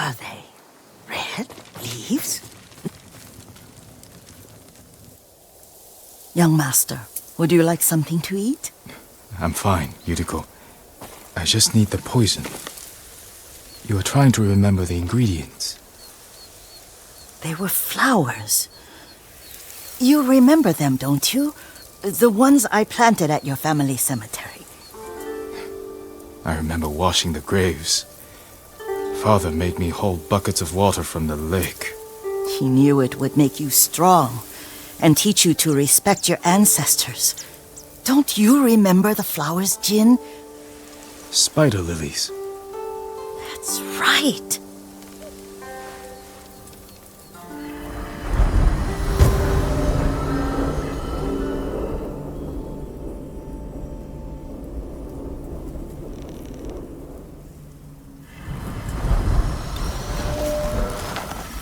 are they? Red leaves? Young master, would you like something to eat? I'm fine, Yuriko. I just need the poison. You are trying to remember the ingredients. They were flowers. You remember them, don't you? The ones I planted at your family cemetery. I remember washing the graves. Father made me hold buckets of water from the lake. He knew it would make you strong and teach you to respect your ancestors. Don't you remember the flowers, Jin? Spider lilies. That's right.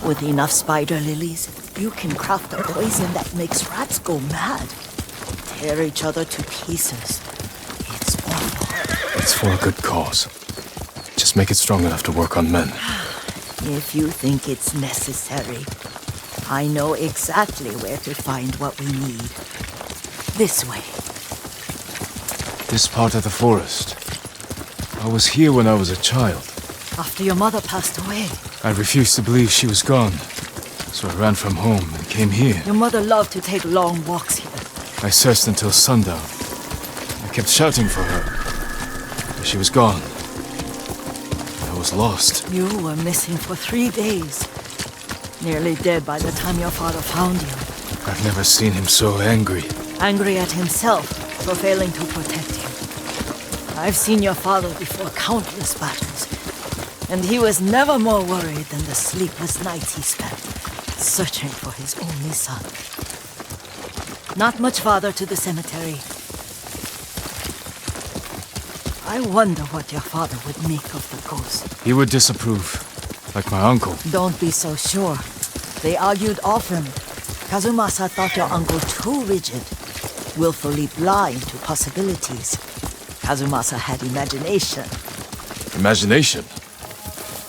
With enough spider lilies, you can craft a poison that makes rats go mad. Tear each other to pieces. It's awful. It's for a good cause. Just make it strong enough to work on men. If you think it's necessary, I know exactly where to find what we need. This way. This part of the forest. I was here when I was a child. After your mother passed away. I refused to believe she was gone. So I ran from home and came here. Your mother loved to take long walks here. I searched until sundown. I kept shouting for her. But she was gone. I was lost. You were missing for 3 days. Nearly dead by the time your father found you. I've never seen him so angry. Angry at himself for failing to protect you. I've seen your father before countless battles. And he was never more worried than the sleepless nights he spent searching for his only son. Not much farther to the cemetery. I wonder what your father would make of the ghost. He would disapprove, like my uncle. Don't be so sure. They argued often. Kazumasa thought your uncle too rigid, willfully blind to possibilities. Kazumasa had imagination. Imagination?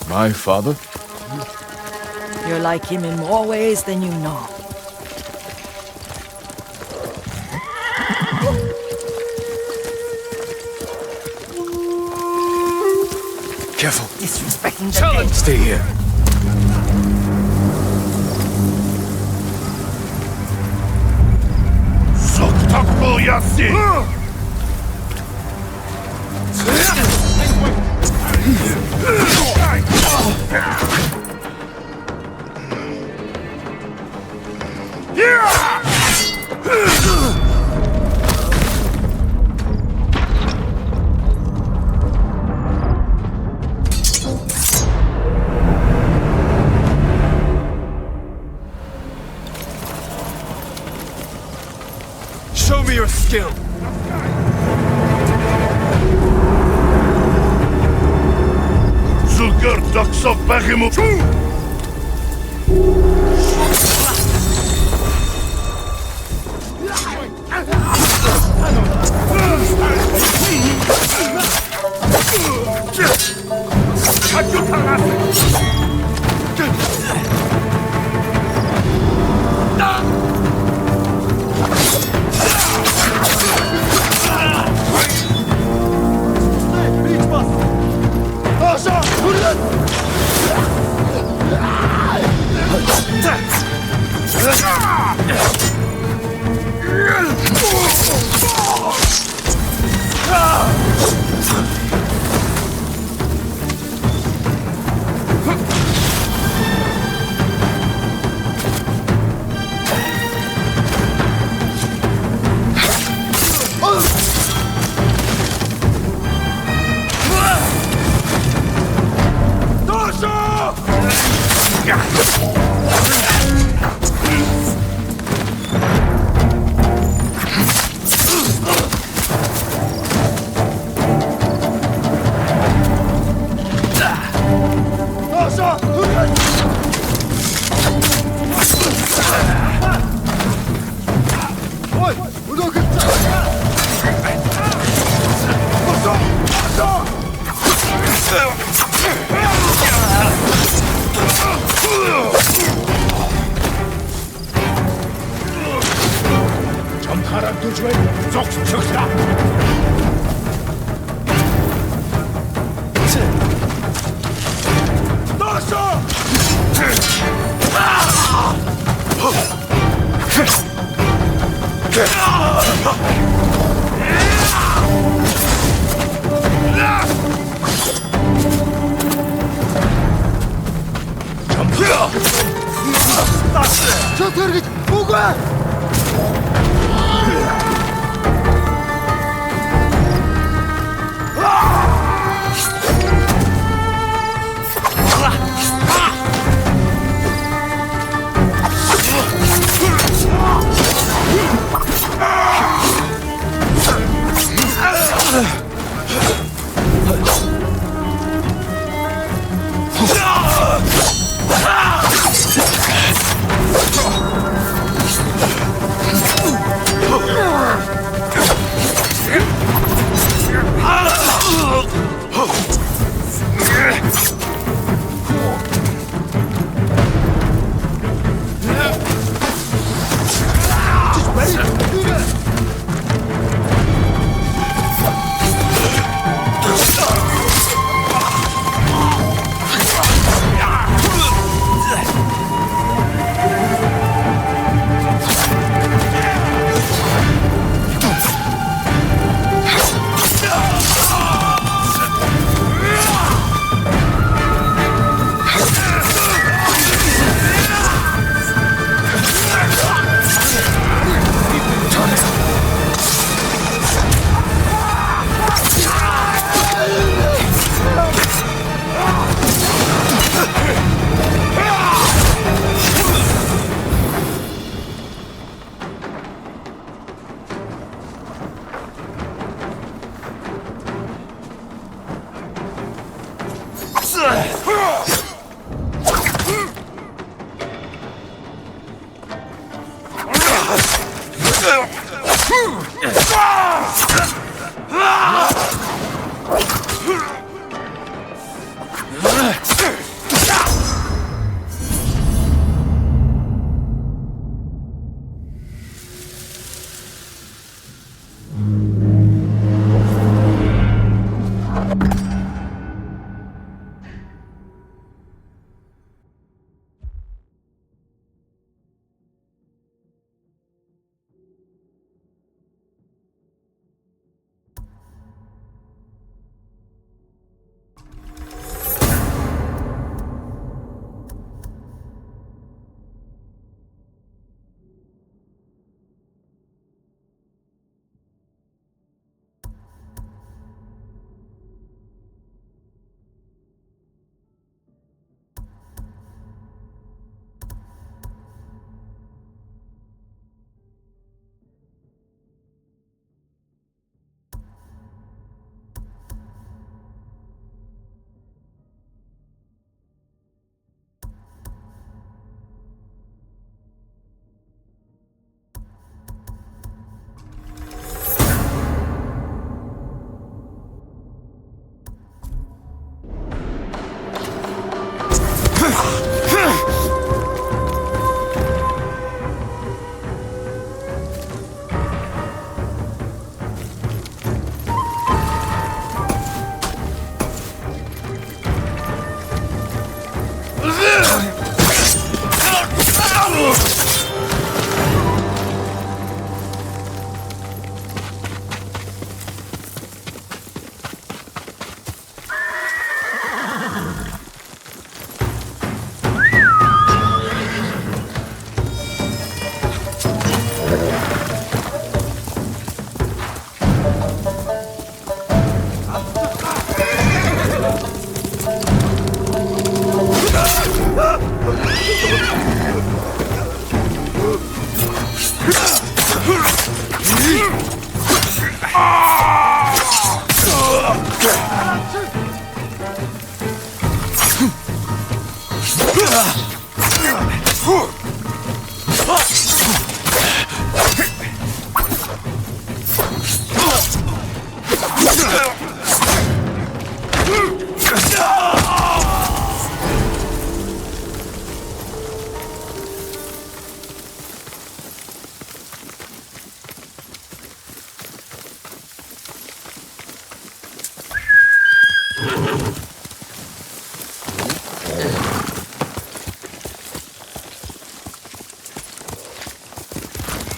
My father? You're like him in more ways than you know. Careful. Disrespecting the Tell him! Stay here. Soktaku Yassi! Show me your skill! Zulgur ducks of Bahimu! 저터르기 보관!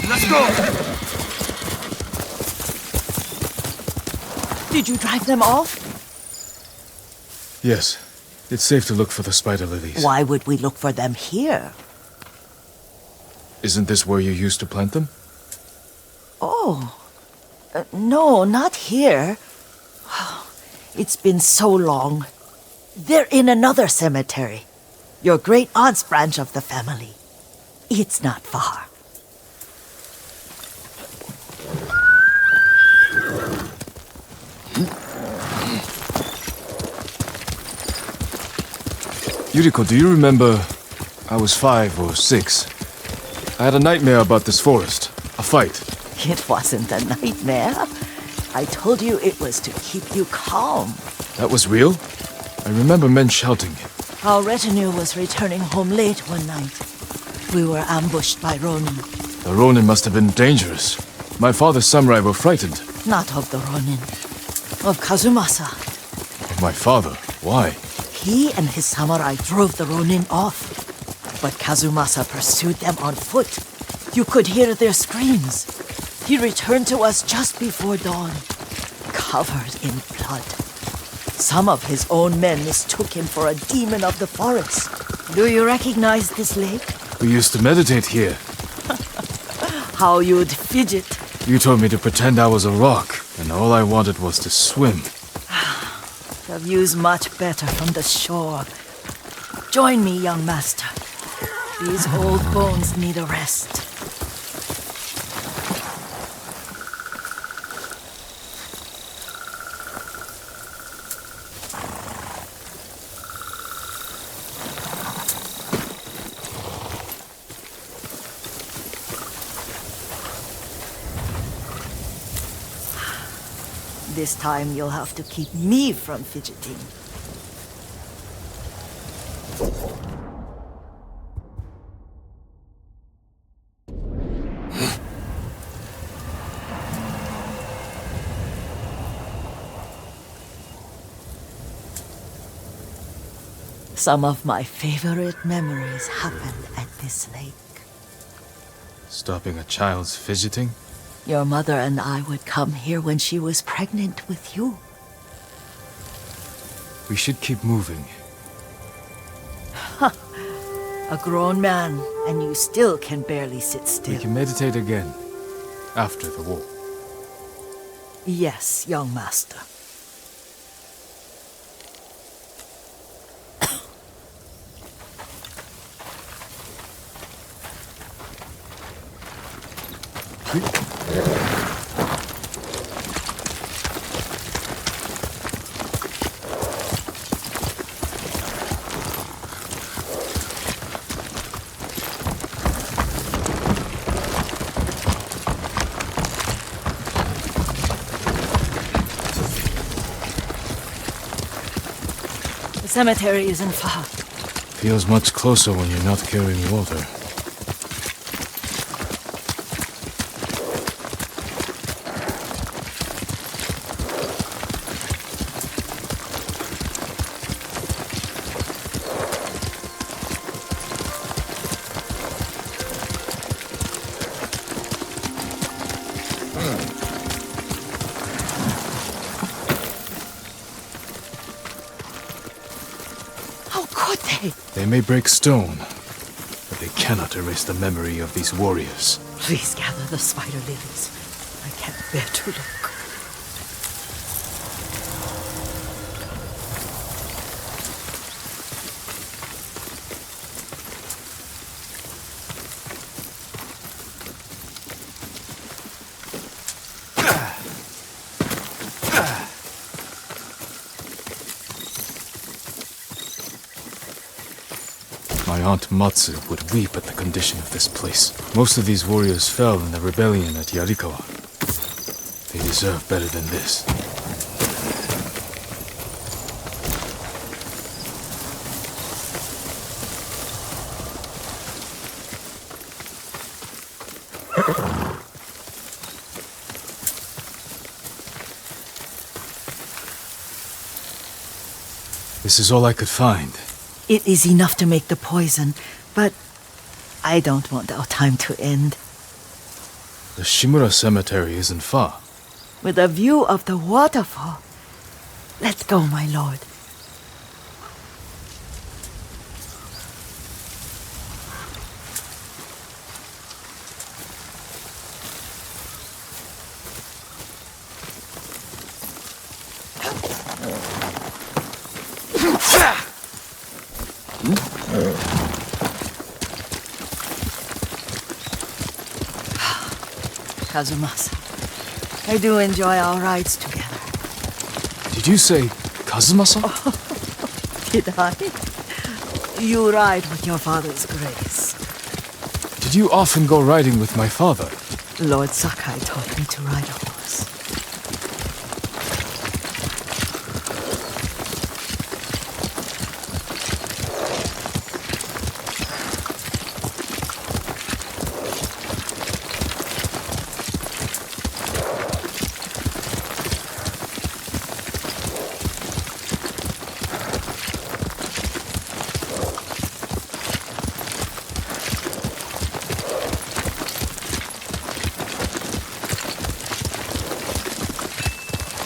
Let's go! Did you drive them off? Yes. It's safe to look for the spider lilies. Why would we look for them here? Isn't this where you used to plant them? Oh, no, not here. It's been so long. They're in another cemetery. Your great-aunt's branch of the family. It's not far. Yuriko, do you remember? I was 5 or 6. I had a nightmare about this forest. A fight. It wasn't a nightmare. I told you it was to keep you calm. That was real? I remember men shouting. Our retinue was returning home late one night. We were ambushed by Ronin. The Ronin must have been dangerous. My father's samurai were frightened. Not of the Ronin. Of Kazumasa. Of my father? Why? He and his samurai drove the Ronin off. But Kazumasa pursued them on foot. You could hear their screams. He returned to us just before dawn, covered in blood. Some of his own men mistook him for a demon of the forest. Do you recognize this lake? We used to meditate here. How you'd fidget. You told me to pretend I was a rock, and all I wanted was to swim. The view's much better from the shore. Join me, young master. These old bones need a rest. This time you'll have to keep me from fidgeting. Some of my favorite memories happened at this lake. Stopping a child's fidgeting? Your mother and I would come here when she was pregnant with you. We should keep moving. A grown man, and you still can barely sit still. We can meditate again. After the war. Yes, young master. The cemetery isn't far. Feels much closer when you're not carrying water. How could they? They may break stone, but they cannot erase the memory of these warriors. Please gather the spider lilies. I can't bear to look. My Aunt Matsu would weep at the condition of this place. Most of these warriors fell in the rebellion at Yarikawa. They deserve better than this. This is all I could find. It is enough to make the poison, but I don't want our time to end. The Shimura Cemetery isn't far. With a view of the waterfall. Let's go, my lord. Kazumasa, I do enjoy our rides together. Did you say Kazumasa? Did I? You ride with your father's grace. Did you often go riding with my father? Lord Sakai taught me to ride a horse.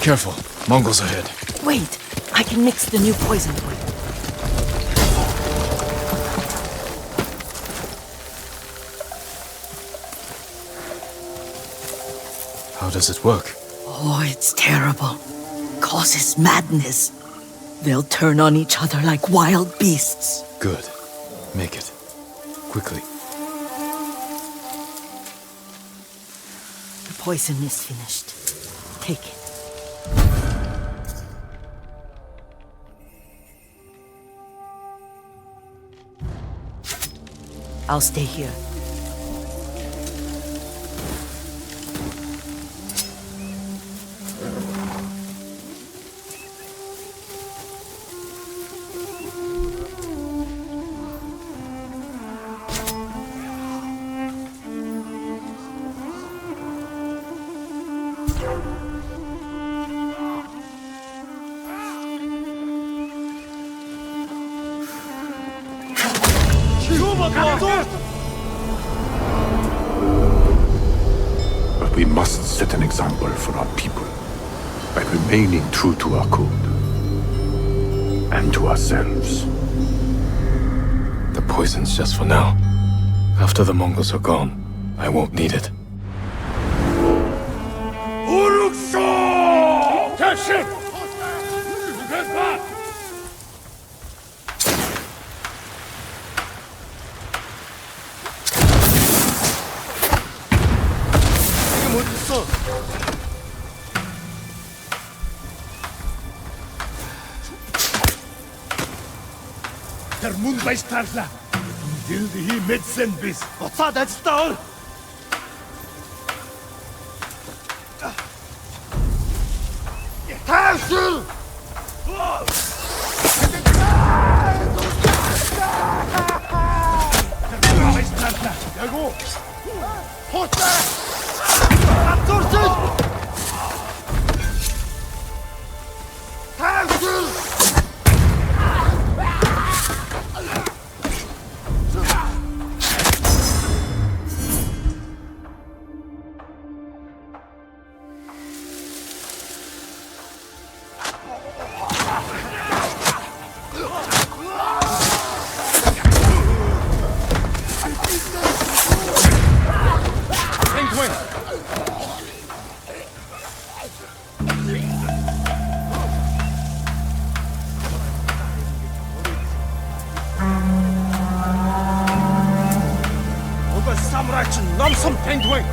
Careful, Mongols ahead. Wait, I can mix the new poison for you. How does it work? Oh, it's terrible. Causes madness. They'll turn on each other like wild beasts. Good. Make it. Quickly. The poison is finished. Take it. I'll stay here. But we must set an example for our people by remaining true to our code and to ourselves. The poison's just for now. After the Mongols are gone, I won't need it. Der 문바이스타르라 딜디히 맷센비스 어사다스타올 탈출 문바이스타르라 야고 호타 앞돌스 탈출 Nomsum Penguin!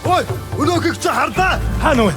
Ой, өнөөхийг чи хардаа. Хаана вэ?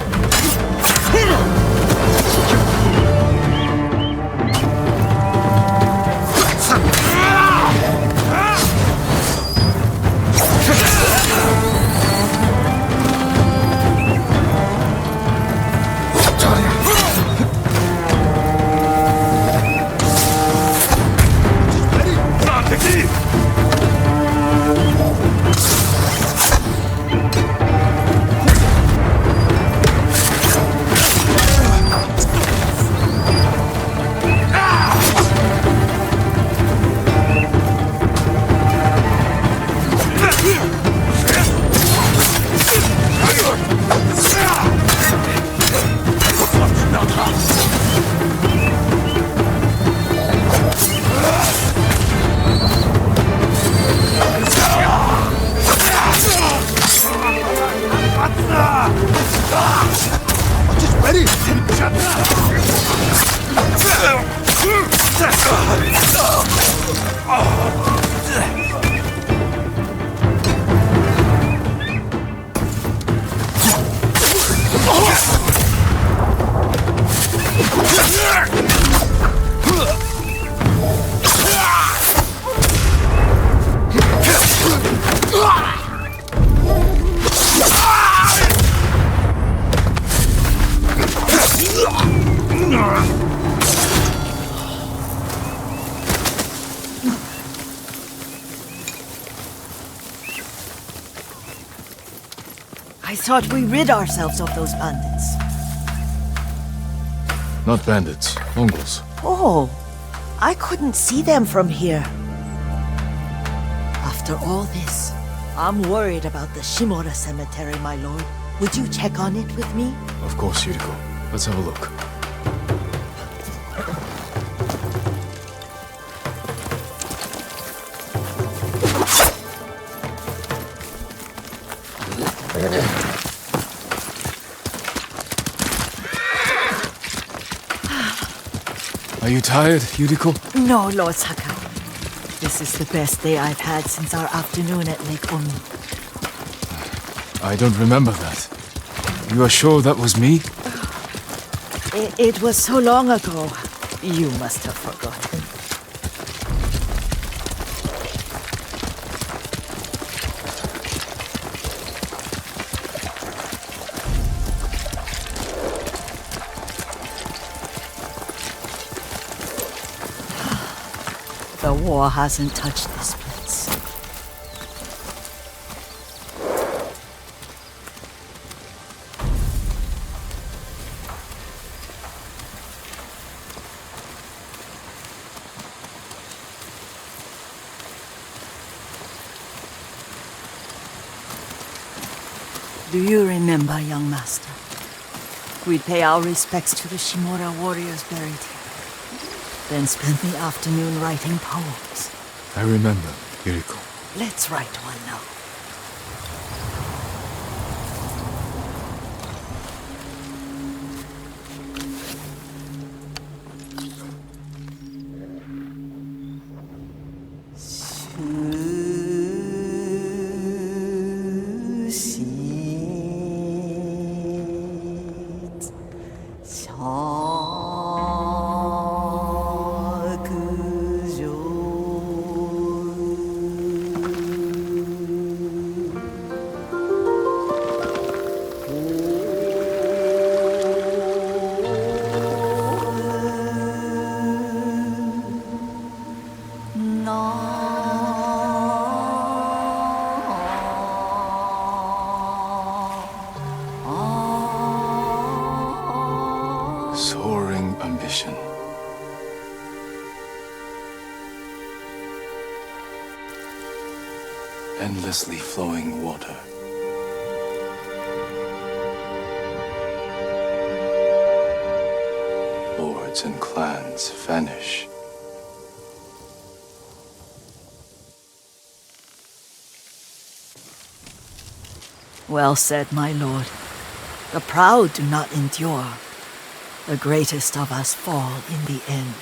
I thought we rid ourselves of those bandits. Not bandits, Mongols. Oh, I couldn't see them from here. After all this, I'm worried about the Shimura cemetery, my lord. Would you check on it with me? Of course, Yuriko. Let's have a look. Are you tired, Yuriko? No, Lord Sakai. This is the best day I've had since our afternoon at Lake Omi. I don't remember that. You are sure that was me? It was so long ago. You must have forgotten. The war hasn't touched this place. Do you remember, young master? We'd pay our respects to the Shimura warriors buried here. Then spend the afternoon writing poems. I remember, Yuriko. Let's write one now. Soaring ambition. Endlessly flowing water. Lords and clans vanish. Well said, my lord. The proud do not endure. The greatest of us fall in the end.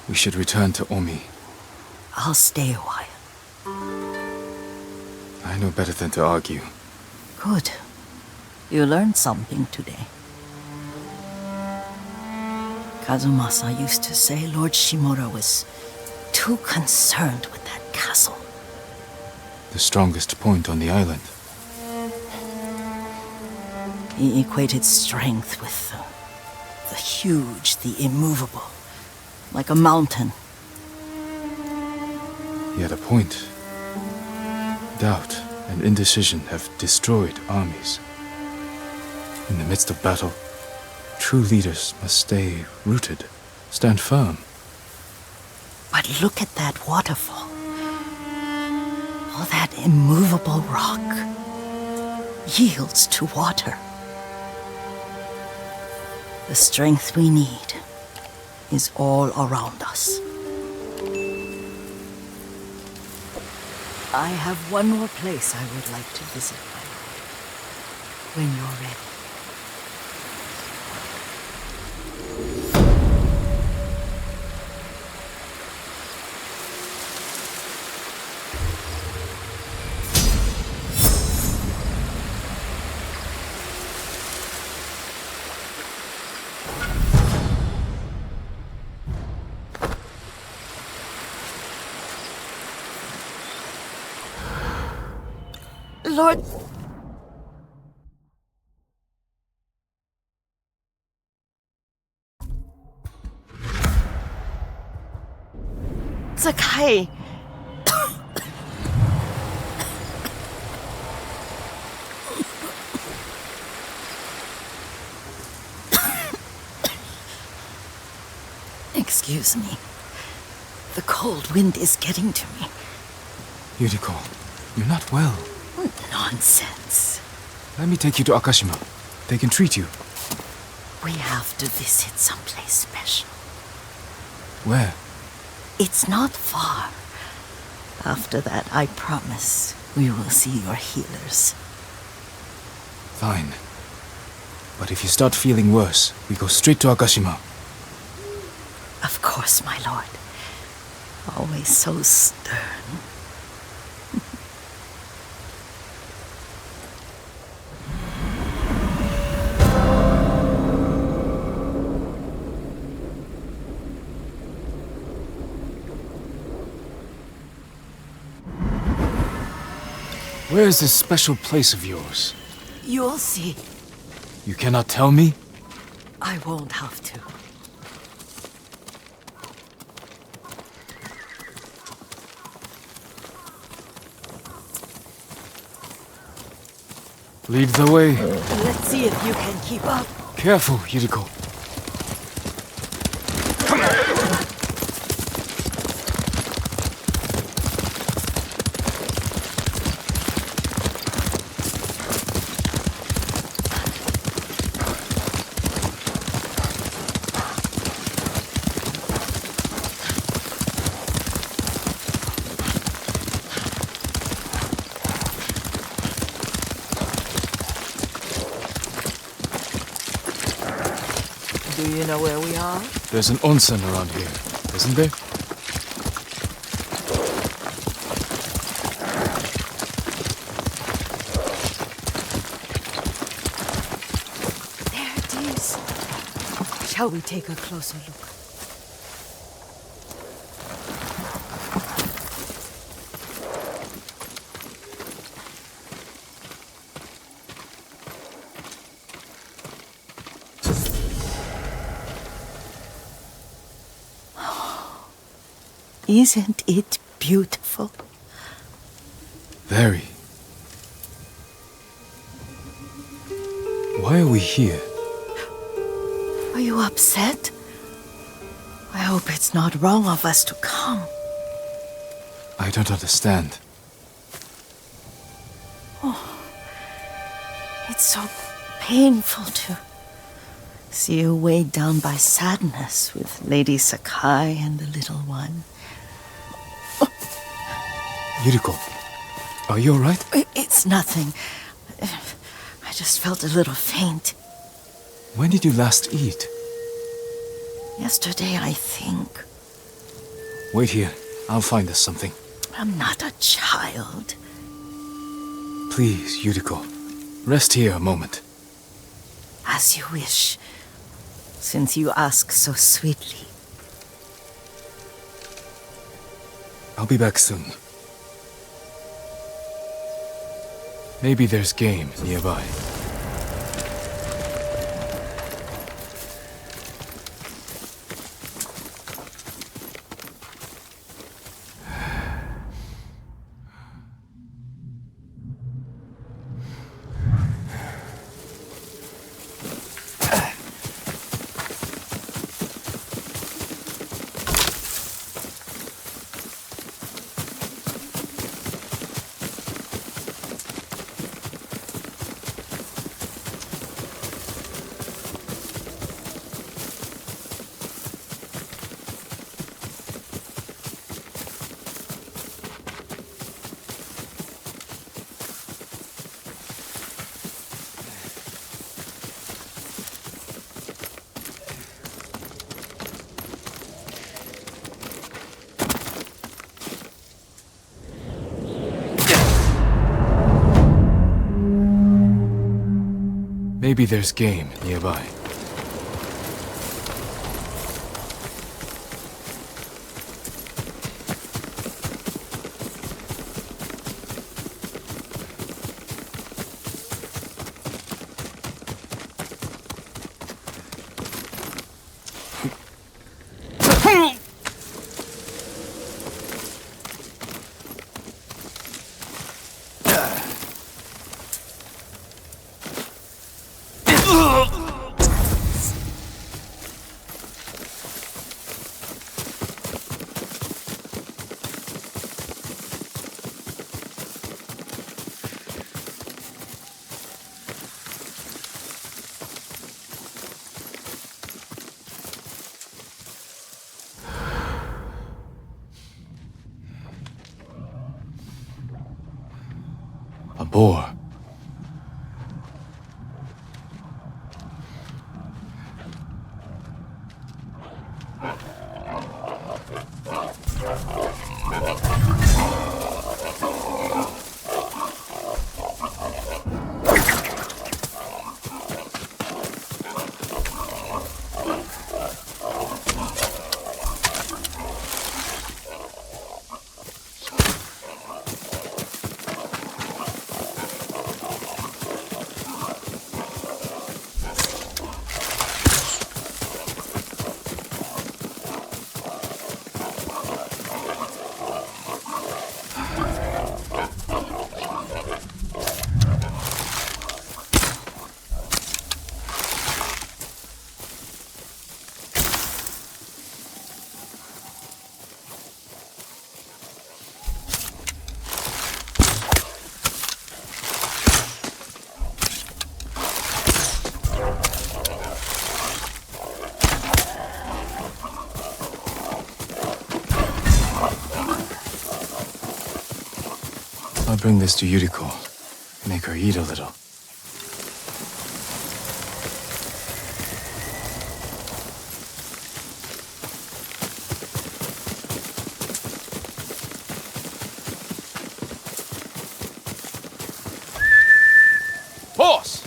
We should return to Omi. I'll stay a while. I know better than to argue. Good. You learned something today. Kazumasa used to say Lord Shimura was too concerned with that castle. The strongest point on the island. He equated strength with the huge, the immovable, like a mountain. He had a point. Doubt and indecision have destroyed armies. In the midst of battle, true leaders must stay rooted, stand firm. But look at that waterfall. All that immovable rock yields to water. The strength we need is all around us. I have one more place I would like to visit, my lord. When you're ready. Lord... Sakai... Excuse me. The cold wind is getting to me. Yuriko, you're not well. Nonsense. Let me take you to Akashima. They can treat you. We have to visit someplace special. Where? It's not far. After that, I promise we will see your healers. Fine. But if you start feeling worse, we go straight to Akashima. Of course, my lord. Always so stern. Where is this special place of yours? You'll see. You cannot tell me? I won't have to. Lead the way. Let's see if you can keep up. Careful, Yuriko. Do you know where we are? There's an onsen around here, isn't there? There it is. Shall we take a closer look? Isn't it beautiful? Very. Why are we here? Are you upset? I hope it's not wrong of us to come. I don't understand. It's so painful to see you weighed down by sadness with Lady Sakai and the little one. Yuriko, are you alright? It's nothing. I just felt a little faint. When did you last eat? Yesterday, I think. Wait here. I'll find us something. I'm not a child. Please, Yuriko. Rest here a moment. As you wish, since you ask so sweetly. I'll be back soon. Maybe there's game nearby. Maybe there's game nearby. A boar. I'll bring this to Yuriko. Make her eat a little. Horse!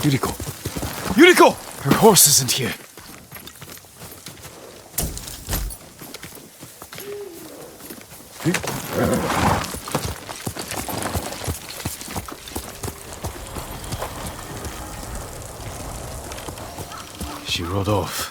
Yuriko! Yuriko! Her horse isn't here. She rode off.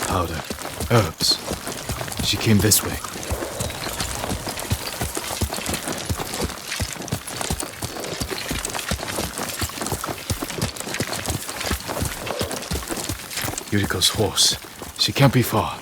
Powder. Herbs. She came this way. Yuriko's horse. She can't be far.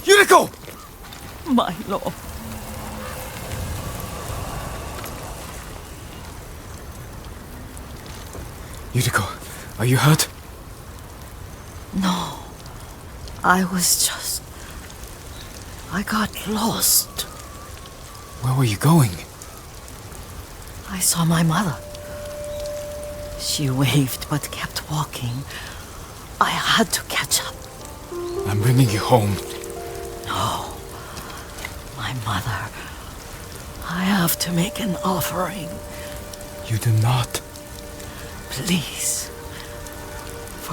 Yuriko! My lord. Yuriko, are you hurt? No. I got lost. Where were you going? I saw my mother. She waved but kept walking. I had to catch up. I'm bringing you home. No. My mother. I have to make an offering. You do not. Please.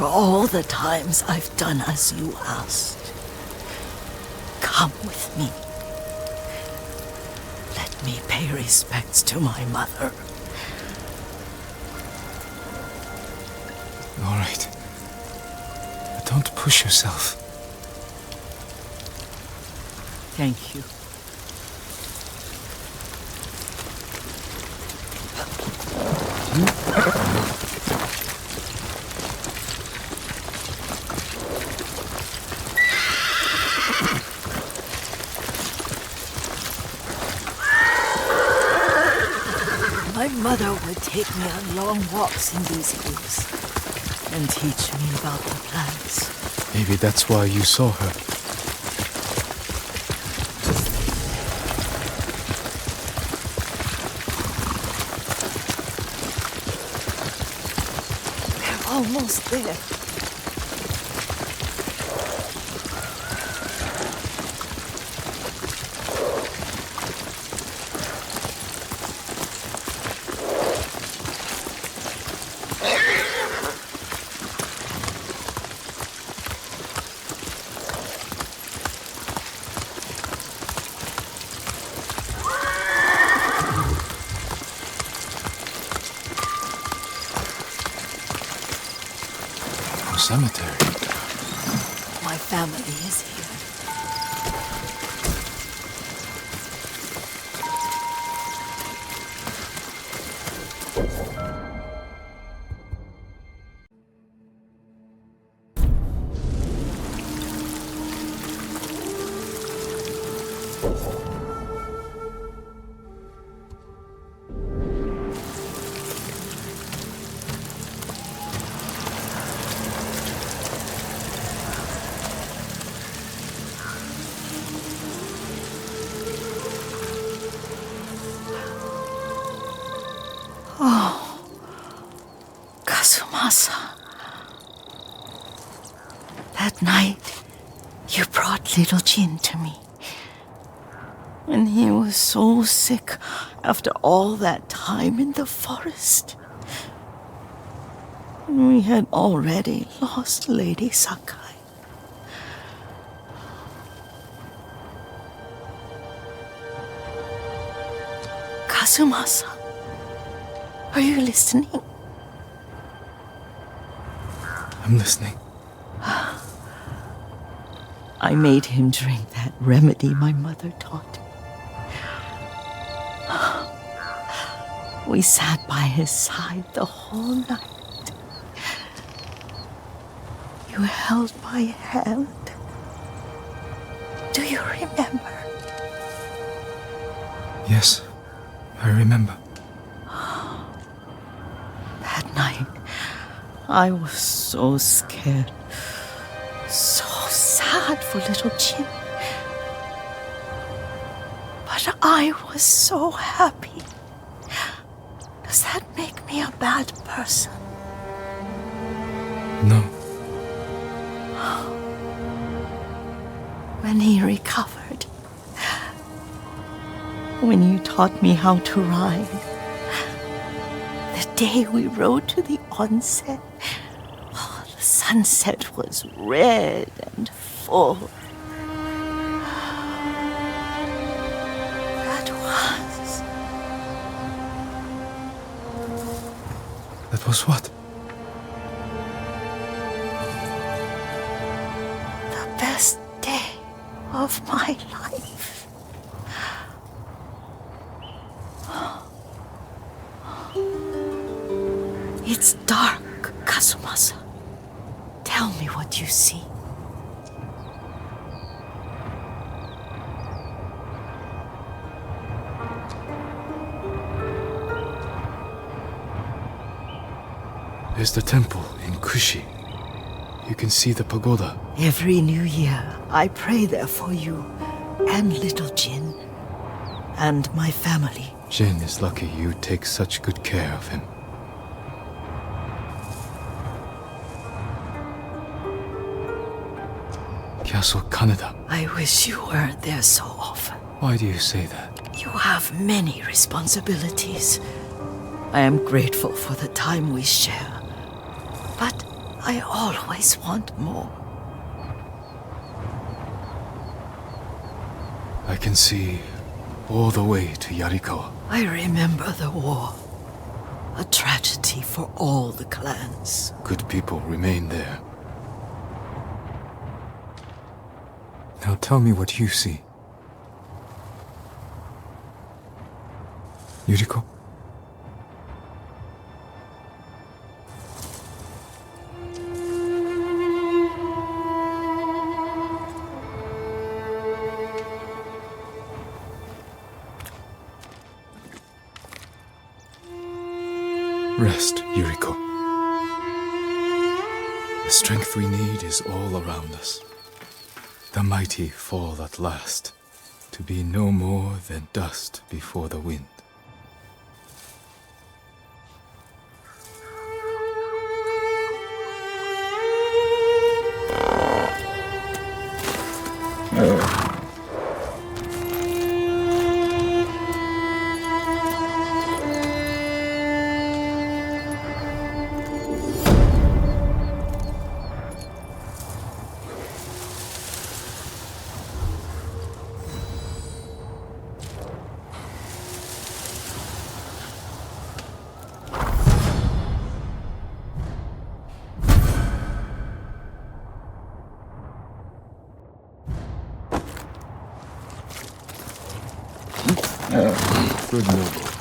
for all the times I've done as you asked. Come with me. Let me pay respects to my mother. All right. But don't push yourself. Thank you. My mother would take me on long walks in these hills and teach me about the plants. Maybe that's why you saw her. We're almost there. Cemetery. My family is here. That night, you brought little Jin to me. And he was so sick after all that time in the forest. We had already lost Lady Sakai. Kazumasa, are you listening? I'm listening. I made him drink that remedy my mother taught me. We sat by his side the whole night. You held my hand. Do you remember? Yes, I remember. That night, I was so scared. So sad for little Jin. But I was so happy. Does that make me a bad person? No. When he recovered, when you taught me how to ride, the day we rode to the onsen, the sunset was red and full. That was what? The best day of my life. It's dark, Kazumasa. Tell me what you see. There's the temple in Kushi. You can see the pagoda. Every new year, I pray there for you and little Jin and my family. Jin is lucky you take such good care of him. Castle Kaneda. I wish you weren't there so often. Why do you say that? You have many responsibilities. I am grateful for the time we share. But I always want more. I can see all the way to Yarikawa. I remember the war. A tragedy for all the clans. Good people remain there. Now tell me what you see. Yuriko? Rest, Yuriko. The strength we need is all around us. The mighty fall at last, to be no more than dust before the wind. Good noble.